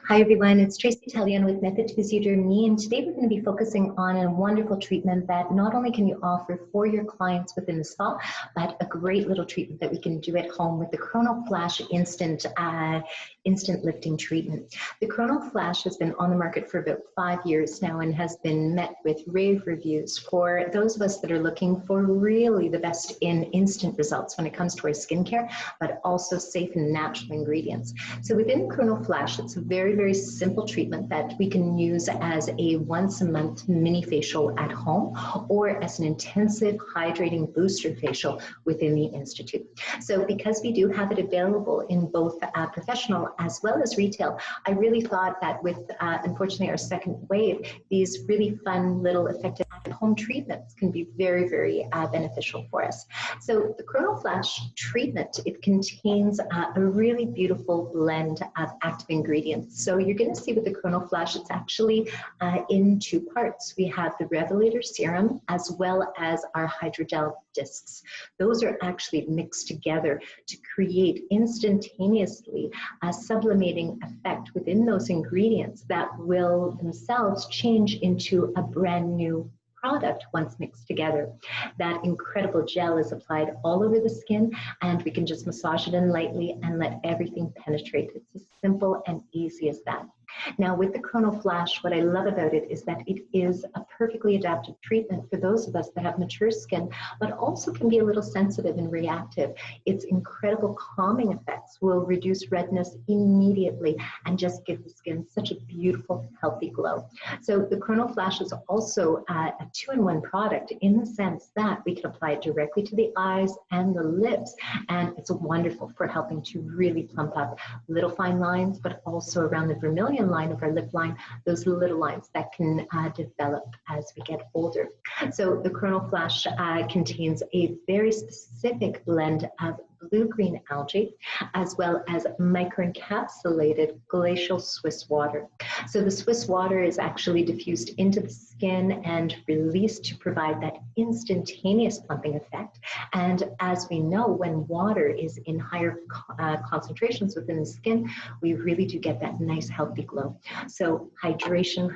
Hi everyone, it's Tracy Italiano with Methode Physiodermie, and today we're going to be focusing on a wonderful treatment that not only can you offer for your clients within the spa, but a great little treatment that we can do at home with the Chrono Flash instant lifting treatment. The Chrono Flash has been on the market for about 5 years now and has been met with rave reviews for those of us that are looking for really the best in instant results when it comes to our skincare, but also safe and natural ingredients. So within Chrono Flash, it's a very simple treatment that we can use as a once-a-month mini facial at home or as an intensive hydrating booster facial within the Institute. So because we do have it available in both professional as well as retail, I really thought that with, unfortunately, our second wave, these really fun little effective at-home treatments can be very beneficial for us. So the Chrono Flash treatment, it contains a really beautiful blend of active ingredients. So you're going to see with the Chrono Flash, it's actually in 2 parts. We have the Revelator serum as well as our hydrogel discs. Those are actually mixed together to create instantaneously a sublimating effect within those ingredients that will themselves change into a brand new product once mixed together. That incredible gel is applied all over the skin, and we can just massage it in lightly and let everything penetrate. It's as simple and easy as that. Now with the Chrono Flash, what I love about it is that it is a perfectly adapted treatment for those of us that have mature skin, but also can be a little sensitive and reactive. Its incredible calming effects will reduce redness immediately and just give the skin such a beautiful, healthy glow. So the Chrono Flash is also a 2-in-1 product in the sense that we can apply it directly to the eyes and the lips, and it's wonderful for helping to really plump up little fine lines, but also around the vermilion line of our lip line, those little lines that can develop as we get older. So the Chrono Flash contains a very specific blend of blue-green algae, as well as microencapsulated glacial Swiss water. So the Swiss water is actually diffused into the skin and released to provide that instantaneous plumping effect. And as we know, when water is in higher concentrations within the skin, we really do get that nice healthy glow. So hydration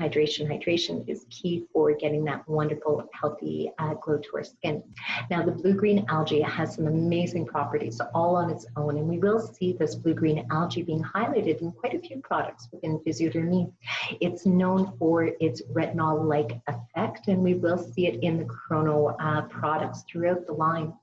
is key for getting that wonderful healthy glow to our skin. Now the blue-green algae has some amazing properties all on its own, and we will see this blue-green algae being highlighted in quite a few products within Physiodermie. It's known for its retinol-like effect, and we will see it in the Chrono products throughout the line.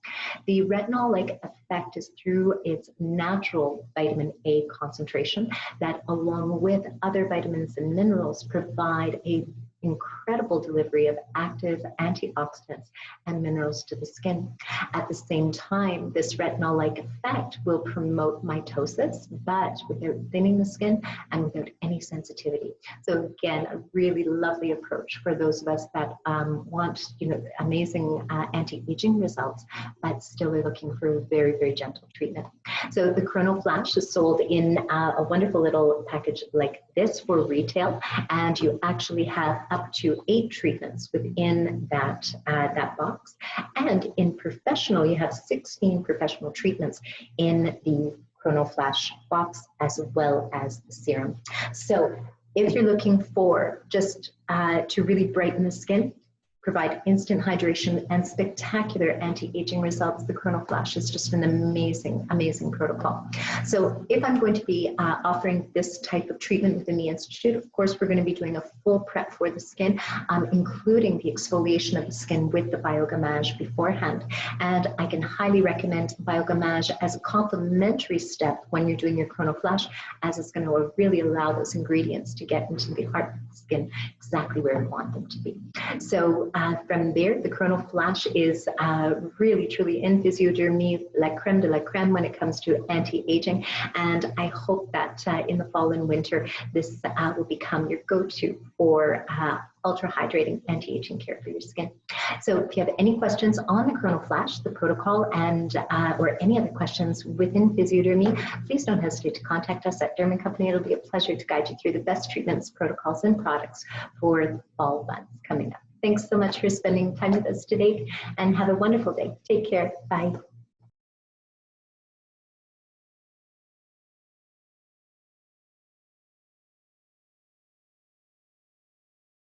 The retinol-like effect is through its natural vitamin A concentration that, along with other vitamins and minerals, provide a incredible delivery of active antioxidants and minerals to the skin. At the same time, this retinol-like effect will promote mitosis, but without thinning the skin and without any sensitivity. So again, a really lovely approach for those of us that want, amazing anti-aging results, but still are looking for a very gentle treatment. So the Chrono Flash is sold in a wonderful little package like this for retail, and you actually have up to 8 treatments within that box. And in professional, you have 16 professional treatments in the Chrono Flash box, as well as the serum. So if you're looking for just to really brighten the skin, provide instant hydration and spectacular anti-aging results, the Chrono Flash is just an amazing protocol. So if I'm going to be offering this type of treatment within the Institute, of course, we're going to be doing a full prep for the skin, including the exfoliation of the skin with the biogommage beforehand. And I can highly recommend biogommage as a complementary step when you're doing your Chrono Flash, as it's going to really allow those ingredients to get into the heart of the skin exactly where we want them to be. So from there, the Chrono Flash is really truly in Physiodermie, la creme de la creme when it comes to anti-aging. And I hope that in the fall and winter, this will become your go-to for ultra hydrating anti-aging care for your skin. So if you have any questions on the Chrono Flash, the protocol, and or any other questions within Physiodermie, please don't hesitate to contact us at Derme Company. It'll be a pleasure to guide you through the best treatments, protocols, and products for the fall months coming up. Thanks so much for spending time with us today, and have a wonderful day. Take care. Bye.